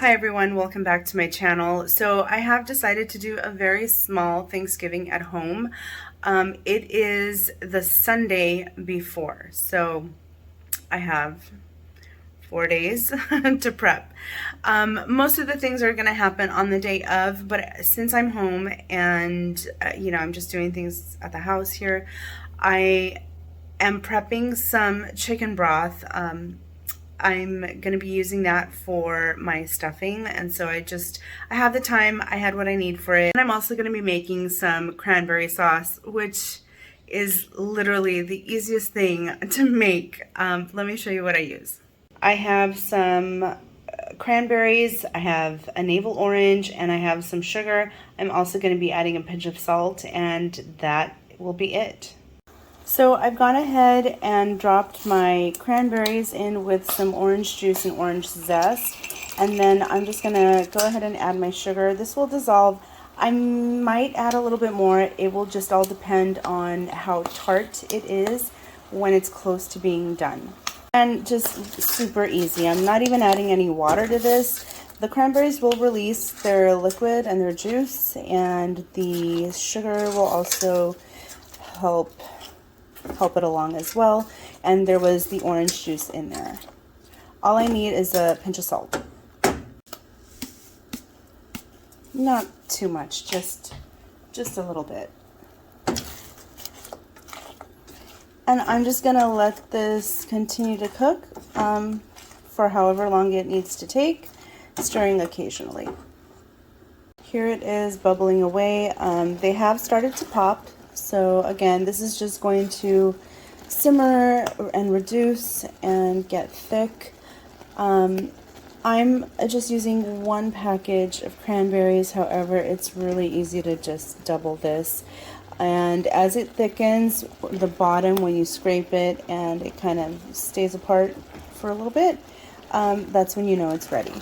Hi everyone, welcome back to my channel. So I have decided to do a very small Thanksgiving at home. It is the Sunday before, so I have 4 days to prep. Most of the things are going to happen on the day of, but since I'm home and I'm just doing things at the house here, I am prepping some chicken broth. I'm going to be using that for my stuffing, and so I have the time, I had what I need for it. And I'm also going to be making some cranberry sauce, which is literally the easiest thing to make. Let me show you what I use. I have some cranberries, I have a navel orange, and I have some sugar. I'm also going to be adding a pinch of salt, and that will be it. So I've gone ahead and dropped my cranberries in with some orange juice and orange zest, and then I'm just going to go ahead and add my sugar. This will dissolve. I might add a little bit more. It will just all depend on how tart it is when it's close to being done. And just super easy. I'm not even adding any water to this. The cranberries will release their liquid and their juice, and the sugar will also help it along as well, and there was the orange juice in there. All I need is a pinch of salt. Not too much, just a little bit. And I'm just gonna let this continue to cook for however long it needs to take, stirring occasionally. Here it is bubbling away. They have started to pop. So again, this is just going to simmer and reduce and get thick. I'm just using one package of cranberries. However, it's really easy to just double this. And as it thickens, the bottom, when you scrape it and it kind of stays apart for a little bit, that's when you know it's ready.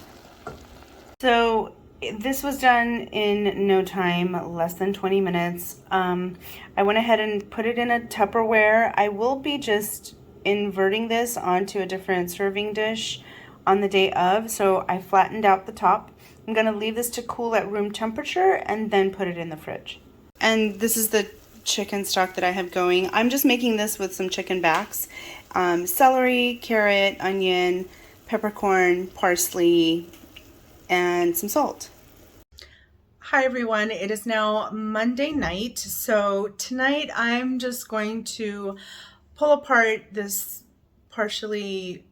So this was done in no time, less than 20 minutes. I went ahead and put it in a Tupperware. I will be just inverting this onto a different serving dish on the day of, so I flattened out the top. I'm going to leave this to cool at room temperature and then put it in the fridge. And this is the chicken stock that I have going. I'm just making this with some chicken backs, celery, carrot, onion, peppercorn, parsley, and some salt. Hi everyone, it is now Monday night, so tonight I'm just going to pull apart this partially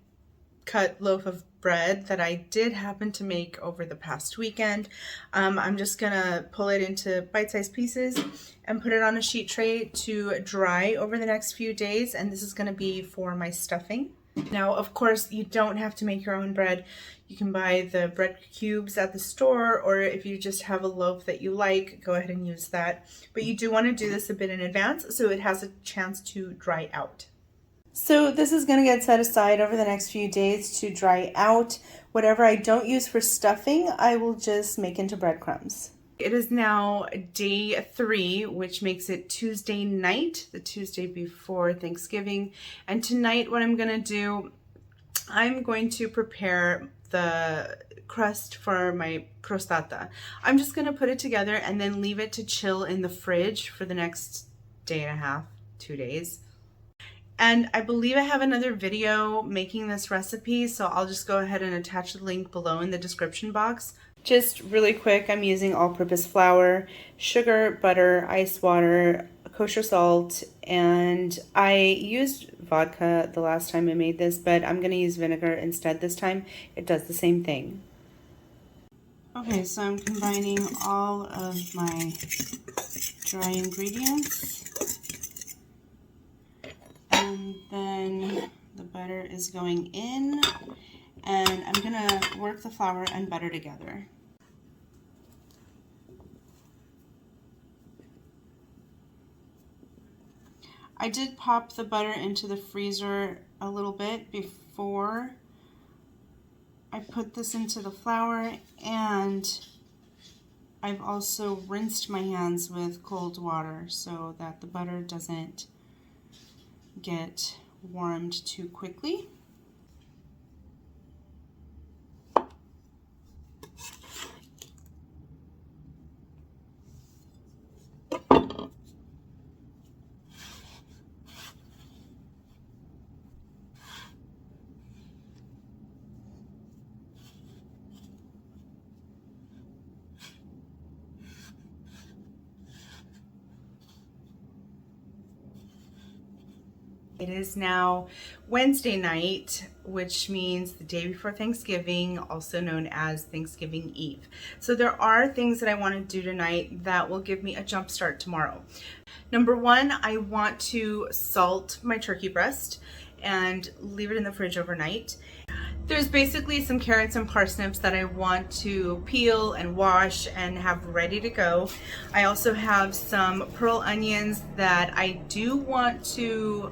cut loaf of bread that I did happen to make over the past weekend. I'm just gonna pull it into bite-sized pieces and put it on a sheet tray to dry over the next few days, and this is gonna be for my stuffing. Now, of course, you don't have to make your own bread. You can buy the bread cubes at the store, or if you just have a loaf that you like, go ahead and use that. But you do want to do this a bit in advance so it has a chance to dry out. So this is going to get set aside over the next few days to dry out. Whatever I don't use for stuffing, I will just make into breadcrumbs. It is now day 3, which makes it Tuesday night, the Tuesday before Thanksgiving. And tonight what I'm going to do, I'm going to prepare the crust for my crostata. I'm just going to put it together and then leave it to chill in the fridge for the next day and a half, 2 days. And I believe I have another video making this recipe, so I'll just go ahead and attach the link below in the description box. Just really quick, I'm using all-purpose flour, sugar, butter, ice water, kosher salt, and I used vodka the last time I made this, but I'm going to use vinegar instead this time. It does the same thing. Okay, so I'm combining all of my dry ingredients. And then the butter is going in, and I'm gonna work the flour and butter together. I did pop the butter into the freezer a little bit before I put this into the flour, and I've also rinsed my hands with cold water so that the butter doesn't get warmed too quickly. It is now Wednesday night, which means the day before Thanksgiving, also known as Thanksgiving Eve. So there are things that I want to do tonight that will give me a jump start tomorrow. Number one, I want to salt my turkey breast and leave it in the fridge overnight. There's basically some carrots and parsnips that I want to peel and wash and have ready to go. I also have some pearl onions that I do want to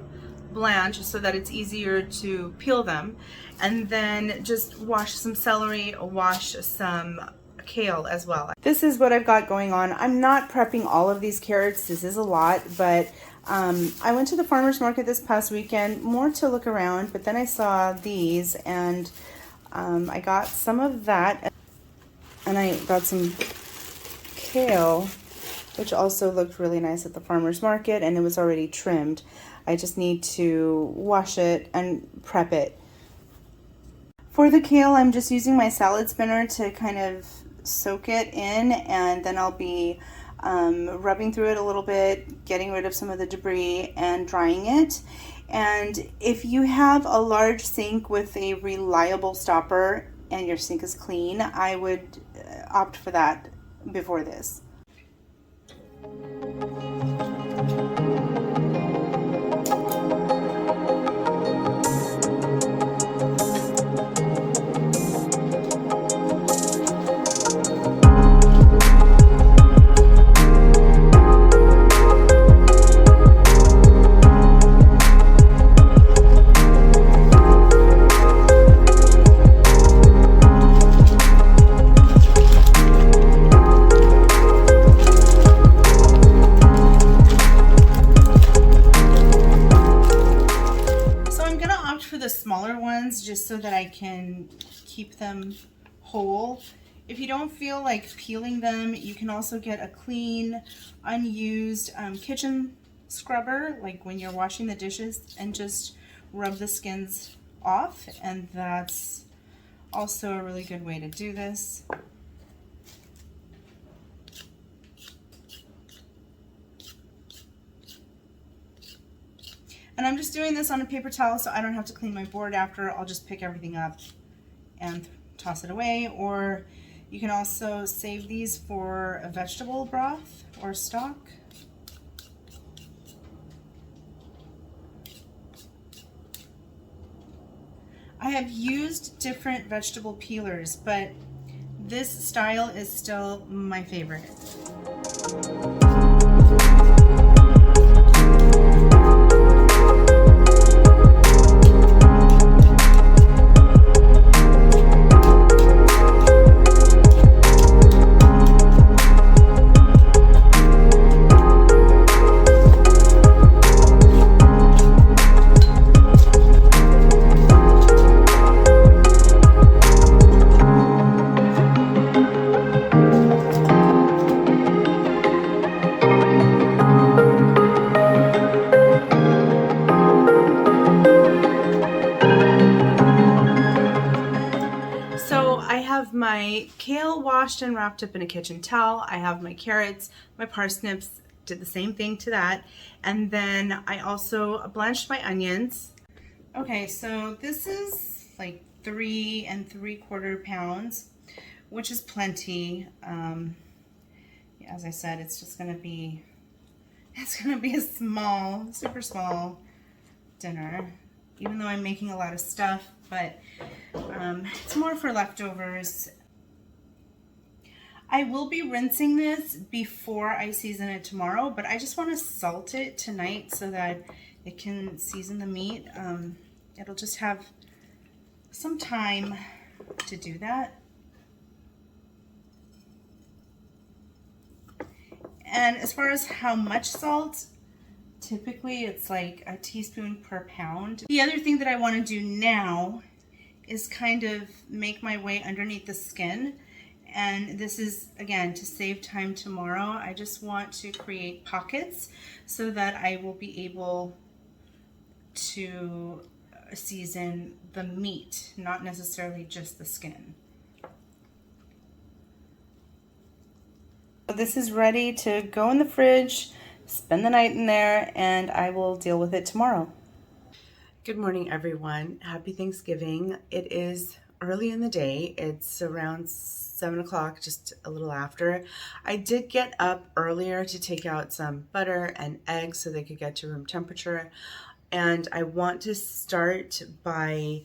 blanch so that it's easier to peel them. And then just wash some celery, wash some kale as well. This is what I've got going on. I'm not prepping all of these carrots. This is a lot, but I went to the farmer's market this past weekend more to look around, but then I saw these and I got some of that, and I got some kale, which also looked really nice at the farmer's market, and it was already trimmed. I just need to wash it and prep it. For the kale, I'm just using my salad spinner to kind of soak it in, and then I'll be rubbing through it a little bit, getting rid of some of the debris and drying it. And if you have a large sink with a reliable stopper and your sink is clean, I would opt for that before this. Smaller ones just so that I can keep them whole. If you don't feel like peeling them, you can also get a clean, unused kitchen scrubber, like when you're washing the dishes, and just rub the skins off, and that's also a really good way to do this. And I'm just doing this on a paper towel so I don't have to clean my board after. I'll just pick everything up and toss it away. Or you can also save these for a vegetable broth or stock. I have used different vegetable peelers, but this style is still my favorite. My kale washed and wrapped up in a kitchen towel. I have my carrots, my parsnips, did the same thing to that. And then I also blanched my onions. Okay, so this is like 3 3/4 pounds, which is plenty. As I said, it's gonna be a small, super small dinner, even though I'm making a lot of stuff, but it's more for leftovers. I will be rinsing this before I season it tomorrow, but I just want to salt it tonight so that it can season the meat. It'll just have some time to do that. And as far as how much salt, typically it's like a teaspoon per pound. The other thing that I want to do now is kind of make my way underneath the skin. And this is, again, to save time tomorrow. I just want to create pockets so that I will be able to season the meat, not necessarily just the skin. This is ready to go in the fridge, spend the night in there, and I will deal with it tomorrow. Good morning, everyone. Happy Thanksgiving. It is early in the day. It's around 7 o'clock, just a little after. I did get up earlier to take out some butter and eggs so they could get to room temperature. And I want to start by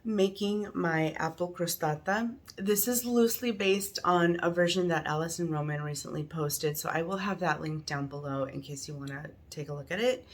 making my apple crostata. This is loosely based on a version that Allison Roman recently posted, so I will have that link down below in case you want to take a look at it.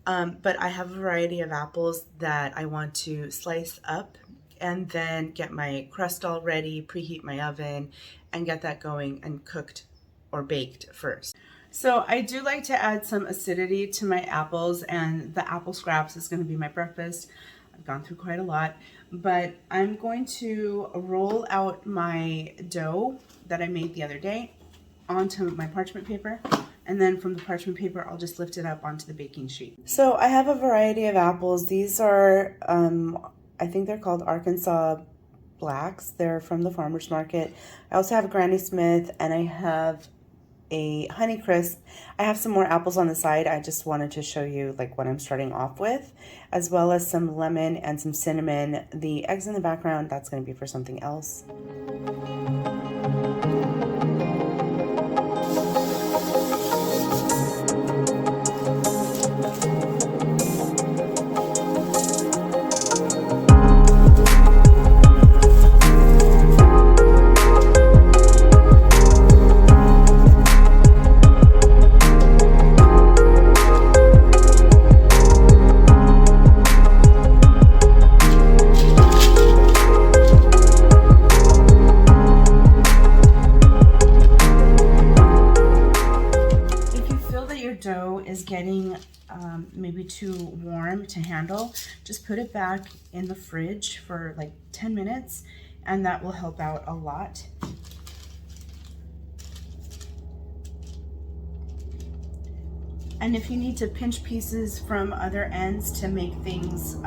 But I have a variety of apples that I want to slice up and then get my crust all ready, preheat my oven, and get that going and cooked or baked first. So I do like to add some acidity to my apples, and the apple scraps is going to be my breakfast. I've gone through quite a lot, but I'm going to roll out my dough that I made the other day onto my parchment paper, and then from the parchment paper I'll just lift it up onto the baking sheet. So I have a variety of apples. These are I think they're called Arkansas Blacks. They're from the farmer's market. I also have a Granny Smith, and I have a Honeycrisp. I have some more apples on the side. I just wanted to show you like what I'm starting off with, as well as some lemon and some cinnamon. The eggs in the background, that's going to be for something else. Dough is getting maybe too warm to handle, just put it back in the fridge for like 10 minutes and that will help out a lot. And if you need to pinch pieces from other ends to make things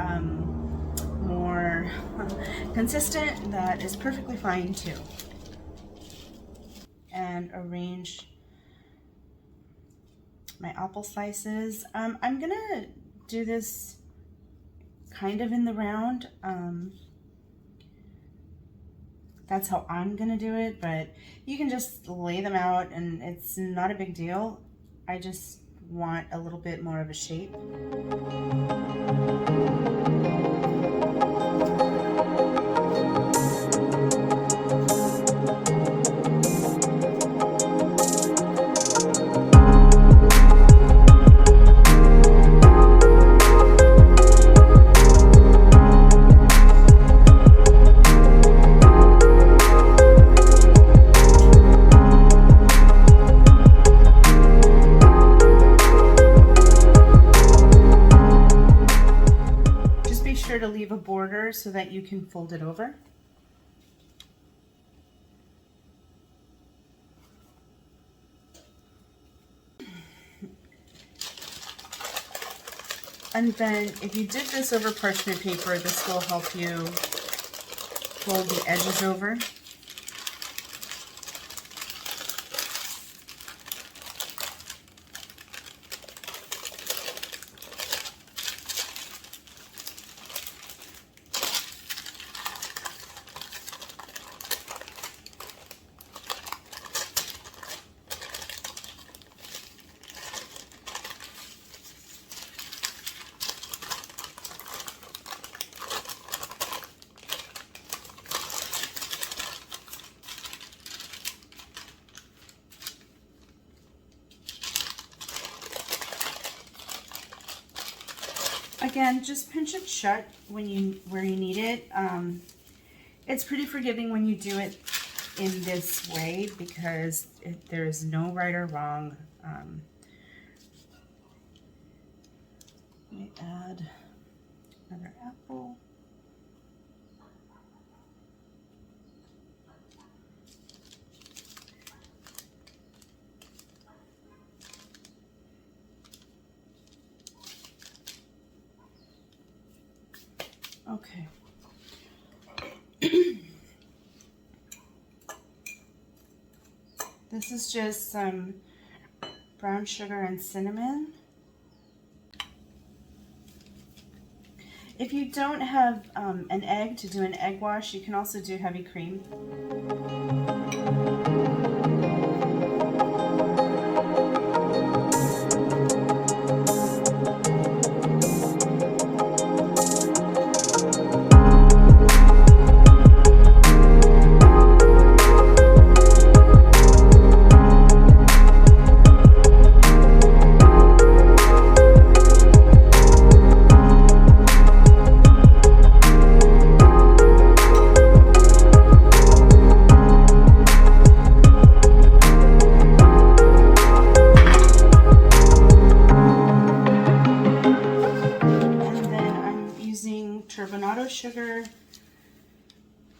more consistent, that is perfectly fine too. And arrange my apple slices. I'm gonna do this kind of in the round. That's how I'm gonna do it, but you can just lay them out and it's not a big deal. I just want a little bit more of a shape. To leave a border so that you can fold it over. And then if you did this over parchment paper, this will help you fold the edges over. Again, just pinch it shut when where you need it. It's pretty forgiving when you do it in this way because there is no right or wrong. Let me add another apple. Okay. This is just some brown sugar and cinnamon. If you don't have an egg to do an egg wash, you can also do heavy cream. Sugar,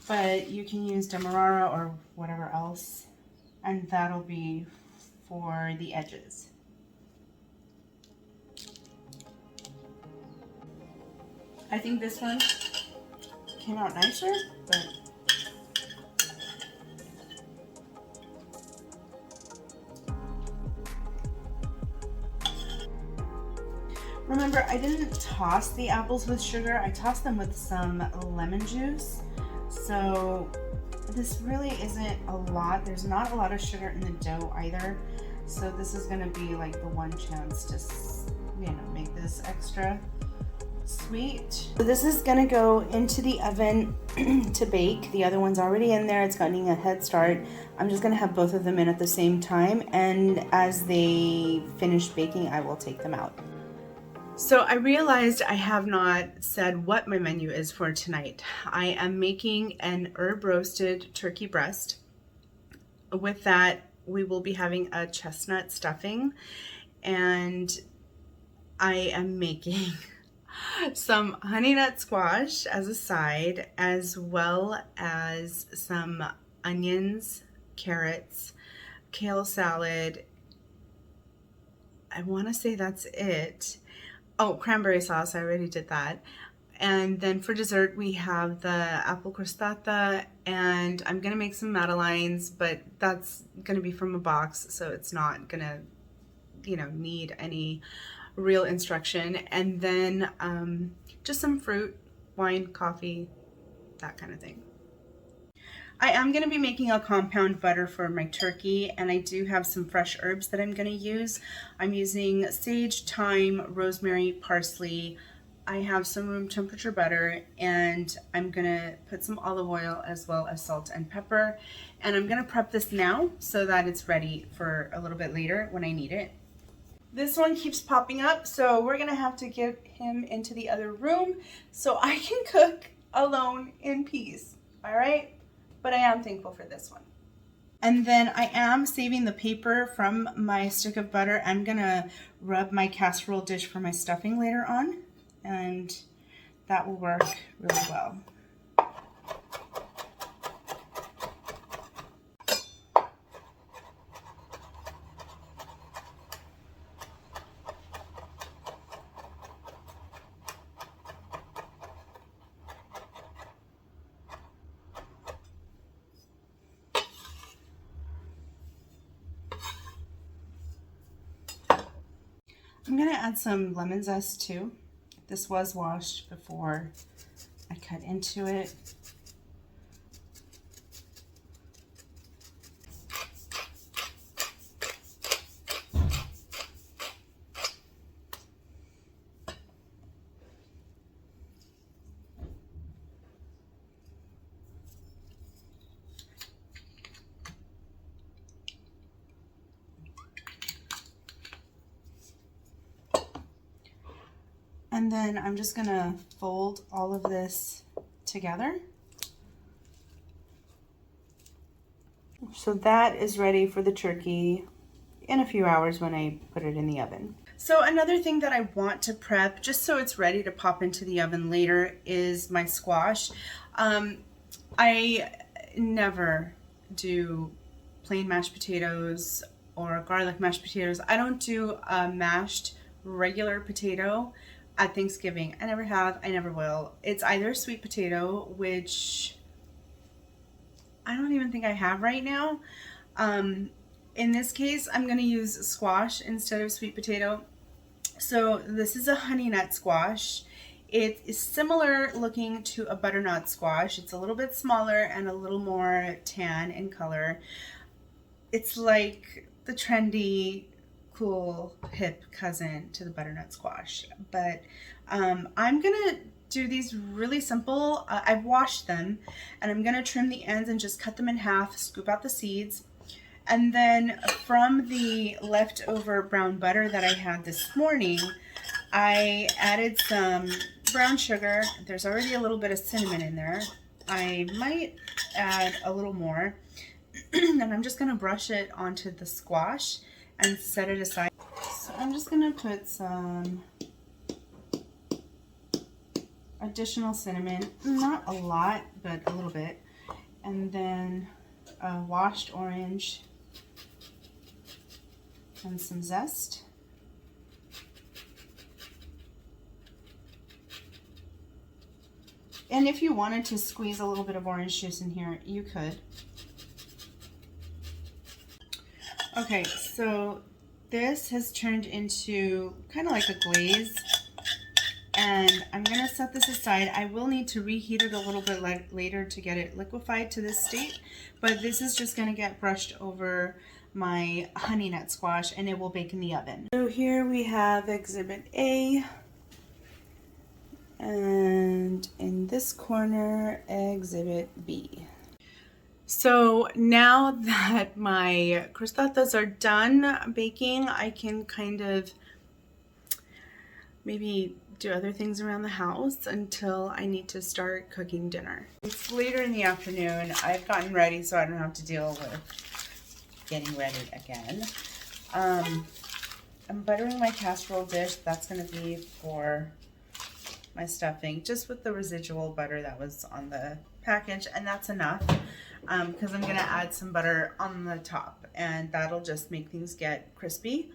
but you can use demerara or whatever else, and that'll be for the edges. I think this one came out nicer, but remember, I didn't toss the apples with sugar. I tossed them with some lemon juice. So this really isn't a lot. There's not a lot of sugar in the dough either. So this is gonna be like the one chance to, you know, make this extra sweet. So this is gonna go into the oven to bake. The other one's already in there. It's getting a head start. I'm just gonna have both of them in at the same time. And as they finish baking, I will take them out. So I realized I have not said what my menu is for tonight. I am making an herb roasted turkey breast. With that, we will be having a chestnut stuffing, and I am making some honey nut squash as a side, as well as some onions, carrots, kale salad. I want to say that's it. Oh, cranberry sauce, I already did that. And then for dessert, we have the apple crostata, and I'm gonna make some madeleines, but that's gonna be from a box, so it's not gonna, you know, need any real instruction. And then just some fruit, wine, coffee, that kind of thing. I am going to be making a compound butter for my turkey, and I do have some fresh herbs that I'm going to use. I'm using sage, thyme, rosemary, parsley. I have some room temperature butter, and I'm going to put some olive oil as well as salt and pepper. And I'm going to prep this now so that it's ready for a little bit later when I need it. This one keeps popping up, so we're going to have to get him into the other room so I can cook alone in peace. All right? But I am thankful for this one. And then I am saving the paper from my stick of butter. I'm gonna rub my casserole dish for my stuffing later on, and that will work really well. I'm gonna add some lemon zest too. This was washed before I cut into it. And then I'm just gonna fold all of this together. So that is ready for the turkey in a few hours when I put it in the oven. So another thing that I want to prep, just so it's ready to pop into the oven later, is my squash. I never do plain mashed potatoes or garlic mashed potatoes. I don't do a mashed regular potato at Thanksgiving. I never have, I never will. It's either sweet potato, which I don't even think I have right now. In this case, I'm gonna use squash instead of sweet potato. So this is a honey nut squash. It is similar looking to a butternut squash. It's a little bit smaller and a little more tan in color. It's like the trendy, cool, hip cousin to the butternut squash. But I'm gonna do these really simple. I've washed them, and I'm gonna trim the ends and just cut them in half, scoop out the seeds. And then from the leftover brown butter that I had this morning, I added some brown sugar. There's already a little bit of cinnamon in there. I might add a little more. And I'm just going to brush it onto the squash and set it aside. So I'm just going to put some additional cinnamon, not a lot, but a little bit. And then a washed orange and some zest. And if you wanted to squeeze a little bit of orange juice in here, you could. Okay, so this has turned into kind of like a glaze, and I'm gonna set this aside. I will need to reheat it a little bit later to get it liquefied to this state, but this is just gonna get brushed over my honey nut squash and it will bake in the oven. So here we have Exhibit A, and in this corner, Exhibit B. So now that my crostatas are done baking, I can kind of maybe do other things around the house until I need to start cooking dinner. It's later in the afternoon. I've gotten ready so I don't have to deal with getting ready again. I'm buttering my casserole dish. That's going to be for my stuffing, just with the residual butter that was on the package, and that's enough because I'm going to add some butter on the top, and that'll just make things get crispy.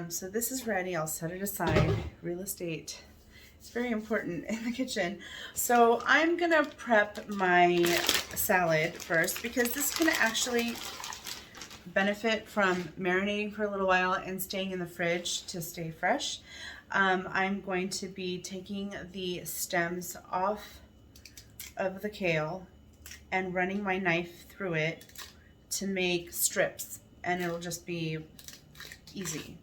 So this is ready. I'll set it aside. Real estate, it's very important in the kitchen. So I'm going to prep my salad first because this can actually benefit from marinating for a little while and staying in the fridge to stay fresh. I'm going to be taking the stems off of the kale and running my knife through it to make strips, and it'll just be easy.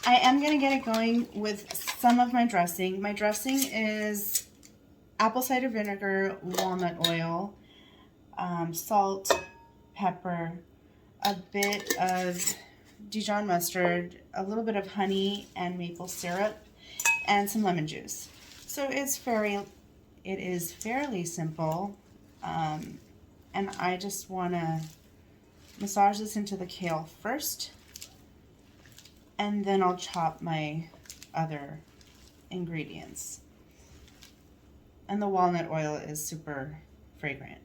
I am going to get it going with some of my dressing. My dressing is apple cider vinegar, walnut oil, salt, pepper, a bit of Dijon mustard, a little bit of honey and maple syrup, and some lemon juice. So it is fairly simple, and I just want to massage this into the kale first, and then I'll chop my other ingredients. And the walnut oil is super fragrant.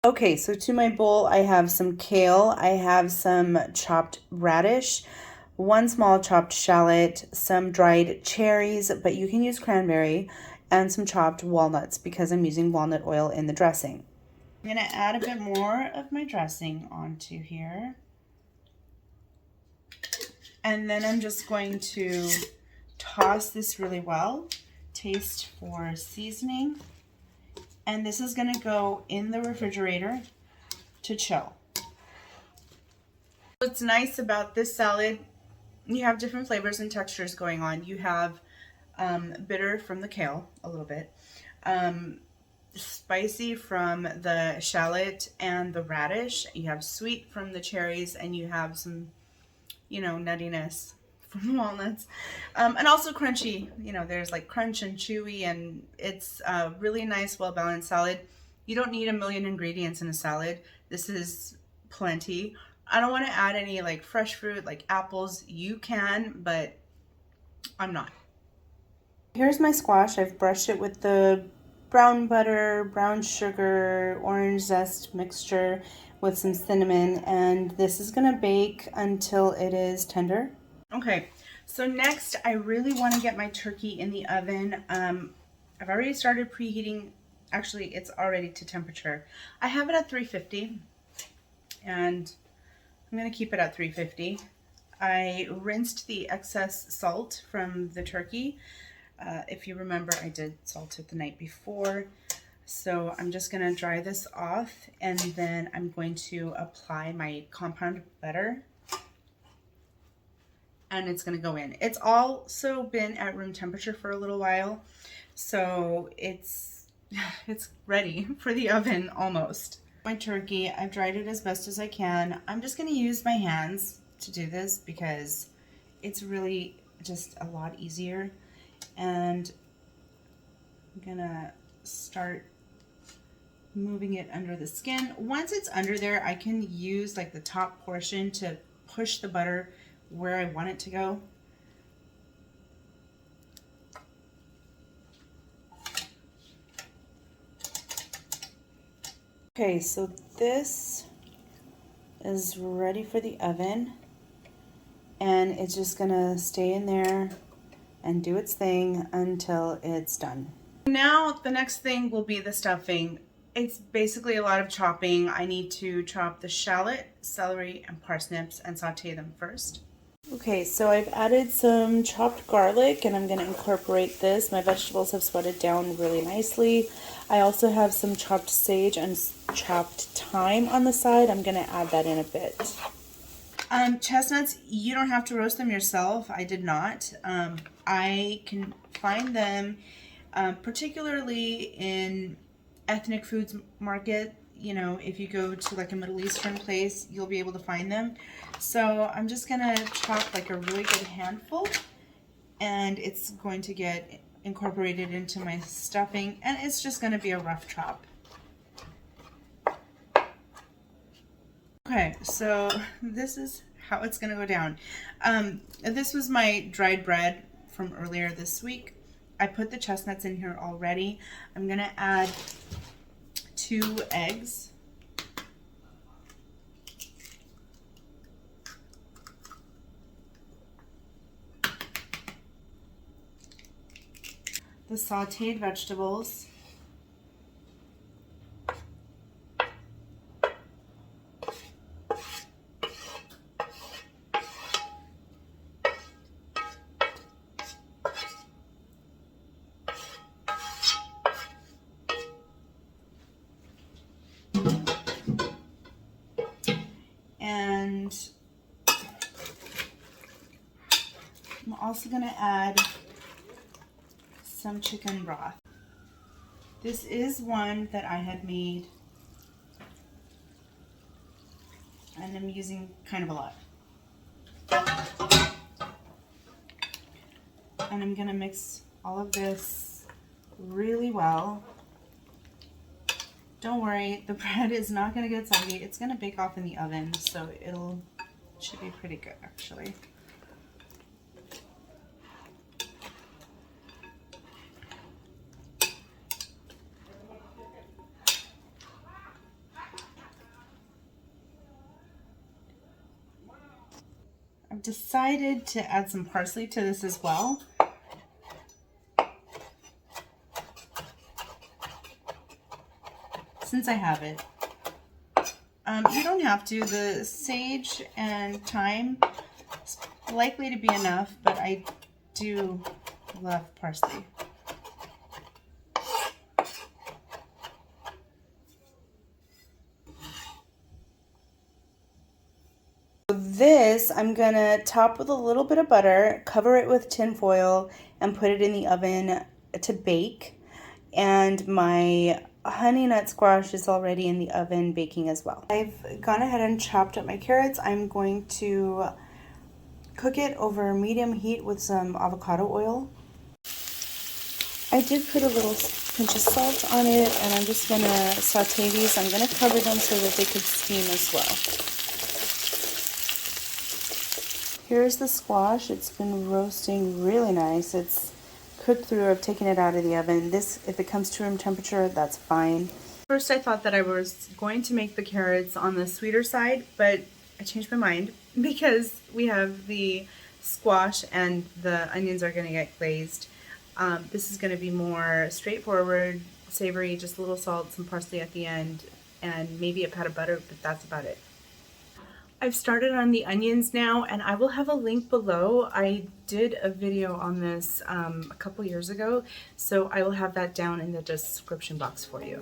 Okay, so to my bowl, I have some kale, I have some chopped radish, one small chopped shallot, some dried cherries, but you can use cranberry, and some chopped walnuts because I'm using walnut oil in the dressing. I'm gonna add a bit more of my dressing onto here. And then I'm just going to toss this really well, taste for seasoning, and this is going to go in the refrigerator to chill. What's nice about this salad, you have different flavors and textures going on. You have bitter from the kale, a little bit, spicy from the shallot and the radish, you have sweet from the cherries, and you have some, nuttiness from the walnuts, and also crunchy. There's like crunch and chewy, and it's a really nice, well-balanced salad. You don't need a million ingredients in a salad. This is plenty. I don't want to add any like fresh fruit, like apples. You can, but I'm not. Here's my squash. I've brushed it with the brown butter, brown sugar, orange zest mixture with some cinnamon, and this is gonna bake until it is tender. Okay, so next I really want to get my turkey in the oven. I've already started preheating Actually, it's already to temperature. I have it at 350, and I'm gonna keep it at 350. I rinsed the excess salt from the turkey. If you remember, I did salt it the night before. So I'm just gonna dry this off, and then I'm going to apply my compound butter, and it's gonna go in. It's also been at room temperature for a little while, so it's ready for the oven almost. My turkey, I've dried it as best as I can. I'm just gonna use my hands to do this because it's really just a lot easier. And I'm gonna start moving it under the skin. Once it's under there, I can use like the top portion to push the butter where I want it to go. Okay, so this is ready for the oven, and it's just gonna stay in there and do its thing until it's done. Now the next thing will be the stuffing. It's basically a lot of chopping. I need to chop the shallot, celery, and parsnips and saute them first. Okay, so I've added some chopped garlic, and I'm going to incorporate this. My vegetables have sweated down really nicely. I also have some chopped sage and chopped thyme on the side. I'm going to add that in a bit. Chestnuts, you don't have to roast them yourself. I did not. I can find them particularly in ethnic foods market. You know, if you go to like a Middle Eastern place, you'll be able to find them. So I'm just gonna chop like a really good handful, and it's going to get incorporated into my stuffing, and it's just gonna be a rough chop. Okay, so this is how it's gonna go down. This was my dried bread from earlier this week. I put the chestnuts in here already. I'm gonna add 2 eggs. The sauteed vegetables. And I'm also going to add some chicken broth. This is one that I had made, and I'm using kind of a lot. And I'm going to mix all of this really well. Don't worry, the bread is not going to get soggy. It's going to bake off in the oven, so should be pretty good actually. I've decided to add some parsley to this as well. Since I have it. You don't have to. The sage and thyme is likely to be enough, but I do love parsley. This I'm gonna top with a little bit of butter, cover it with tin foil, and put it in the oven to bake. And my honey nut squash is already in the oven baking as well. I've gone ahead and chopped up my carrots. I'm going to cook it over medium heat with some avocado oil. I did put a little pinch of salt on it, and I'm just gonna saute these. I'm gonna cover them so that they could steam as well. Here's the squash. It's been roasting really nice. It's cooked through. I've taken it out of the oven. This, if it comes to room temperature, that's fine. First I thought that I was going to make the carrots on the sweeter side, but I changed my mind because we have the squash and the onions are going to get glazed. This is going to be more straightforward, savory, just a little salt, some parsley at the end, and maybe a pat of butter, but that's about it. I've started on the onions now, and I will have a link below. I did a video on this a couple years ago, so I will have that down in the description box for you.